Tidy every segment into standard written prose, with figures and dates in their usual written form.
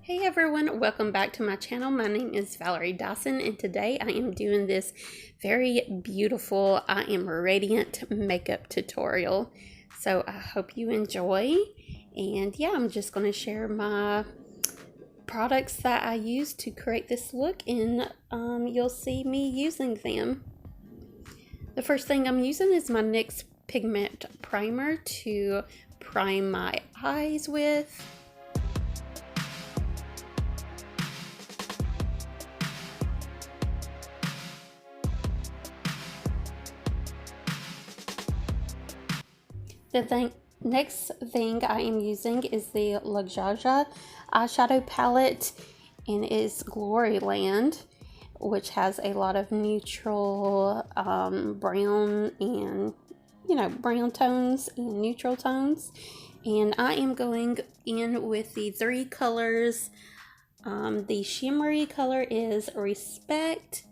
Hey everyone, welcome back to my channel. My name is Valerie Dawson and today I am doing this very beautiful I Am Radiant makeup tutorial. So I hope you enjoy, and yeah, I'm just going to share my products that I use to create this look, and you'll see me using them. The first thing I'm using is my NYX pigment primer to prime my eyes with. The next thing I am using is the Luxaja eyeshadow palette, and it's Glory Land, which has a lot of neutral brown and brown tones and neutral tones. And I am going in with the three colors. The shimmery color is Respect,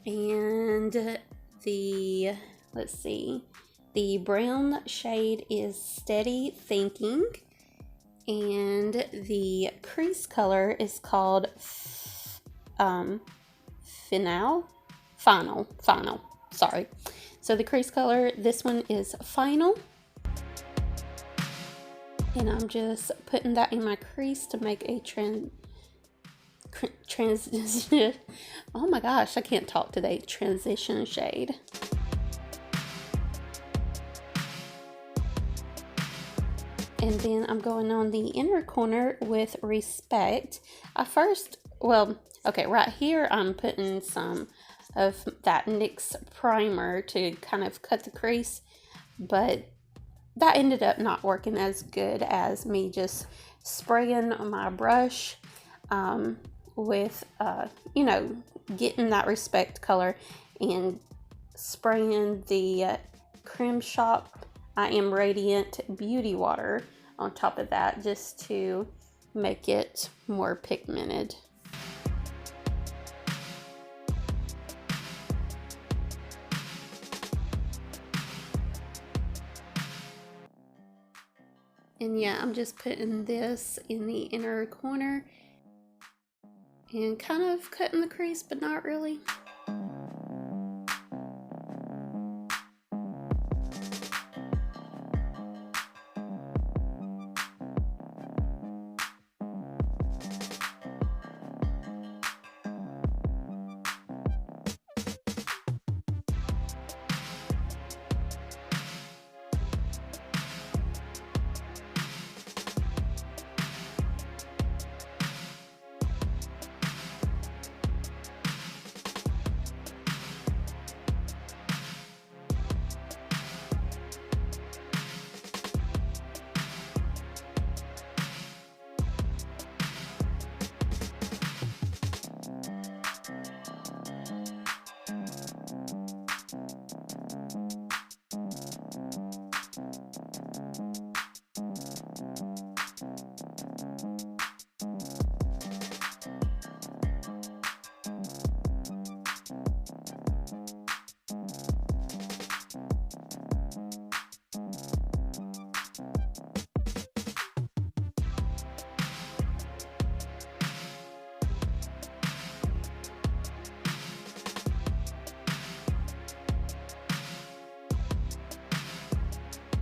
and the brown shade is Steady Thinking, and the crease color is called Final. Sorry. So the crease color, this one is Final. And I'm just putting that in my crease to make a transition. Oh my gosh, I can't talk today. Transition shade. And then I'm going on the inner corner with Respect. Right here I'm putting some of that NYX primer to kind of cut the crease, but that ended up not working as good as me just spraying my brush with, getting that Respect color and spraying the Creme Shop I Am Radiant Beauty Water on top of that, just to make it more pigmented. And yeah, I'm just putting this in the inner corner and kind of cutting the crease, but not really.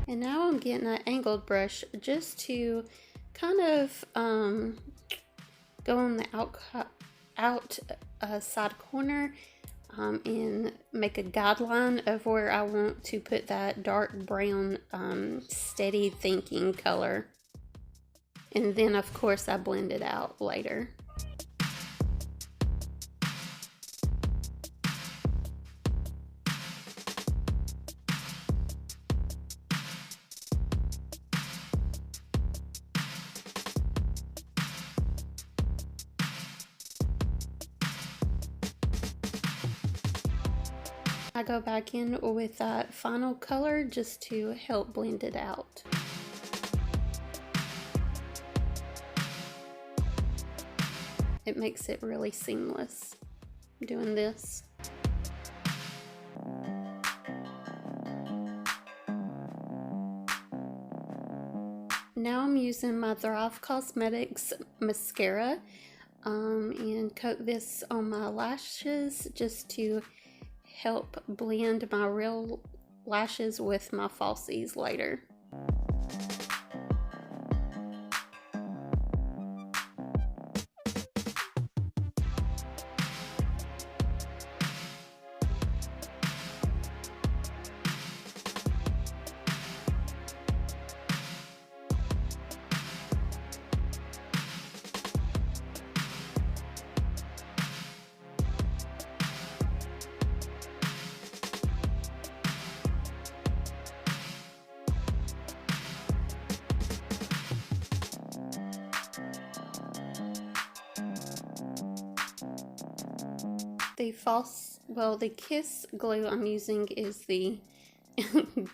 And now I'm getting an angled brush just to kind of go on the outside corner and make a guideline of where I want to put that dark brown Steady Thinking color. And then of course I blend it out later. I go back in with that final color just to help blend it out. It makes it really seamless doing this. Now I'm using my Thrive Cosmetics mascara and coat this on my lashes just to help blend my real lashes with my falsies later. The Kiss glue I'm using is the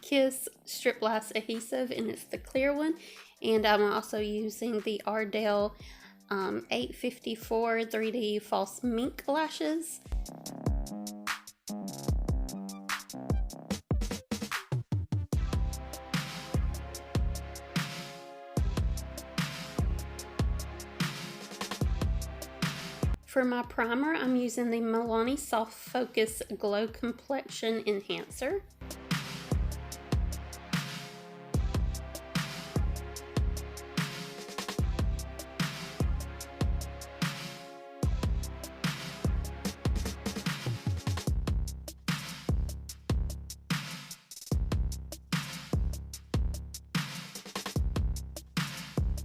Kiss Strip Lash adhesive, and it's the clear one. And I'm also using the Ardell 854 3D false mink lashes. For my primer, I'm using the Milani Soft Focus Glow Complexion Enhancer.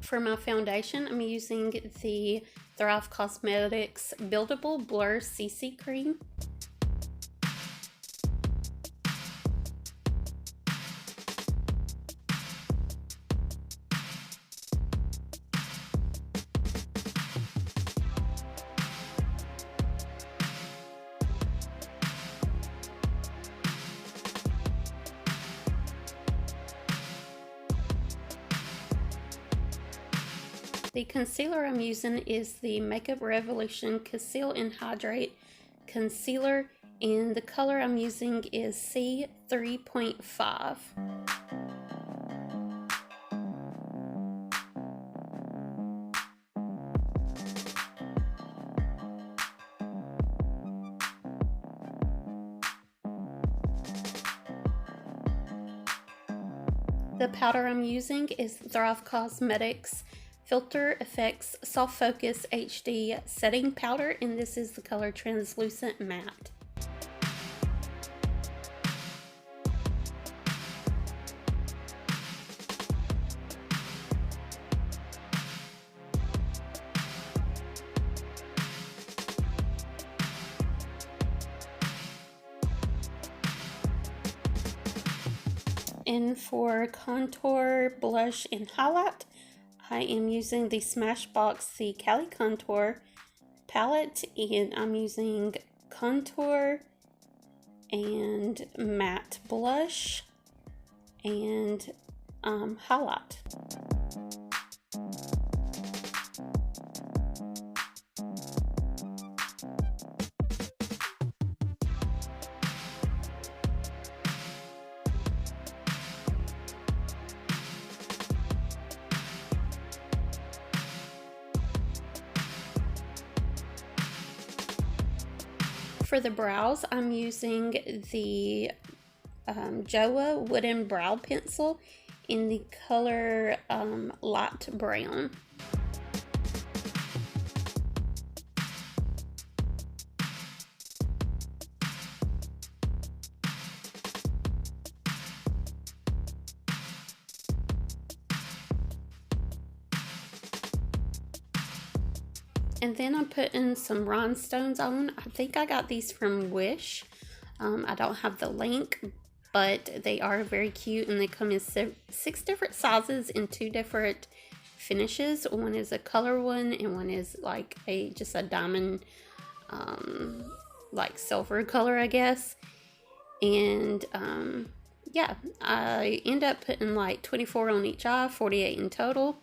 For my foundation, I'm using the Thrive Cosmetics Buildable Blur CC Cream. The concealer I'm using is the Makeup Revolution Conceal and Hydrate Concealer, and the color I'm using is C3.5. The powder I'm using is Thrive Cosmetics Filter Effects Soft Focus HD Setting Powder, and this is the color Translucent Matte. And for contour, blush, and highlight, I am using the Smashbox, the Cali Contour palette, and I'm using contour and matte blush and highlight. For the brows, I'm using the Joa Wooden Brow Pencil in the color light brown. And then I'm putting some rhinestones on. I think I got these from Wish. I don't have the link, but they are very cute, and they come in 6 different sizes in 2 different finishes. One is a color one, and one is like just a diamond, like silver color, I guess. And yeah, I end up putting like 24 on each eye, 48 in total.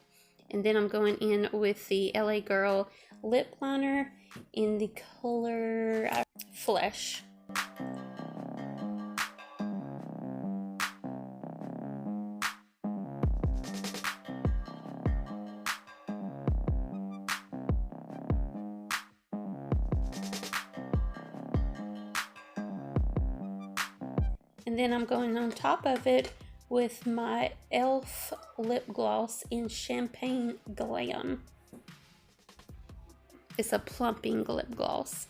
And then I'm going in with the LA Girl lip liner in the color Flesh. And then I'm going on top of it with my e.l.f. lip gloss in Champagne Glam. It's a plumping lip gloss.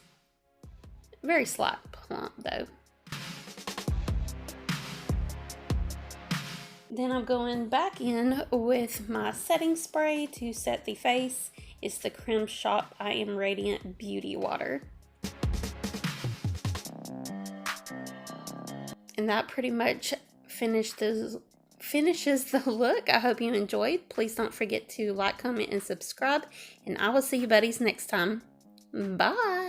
Very slight plump though. Then I'm going back in with my setting spray to set the face. It's the Creme Shop I Am Radiant Beauty Water. And that pretty much finishes the look. I hope you enjoyed. Please don't forget to like, comment, and subscribe. And I will see you buddies next time. Bye.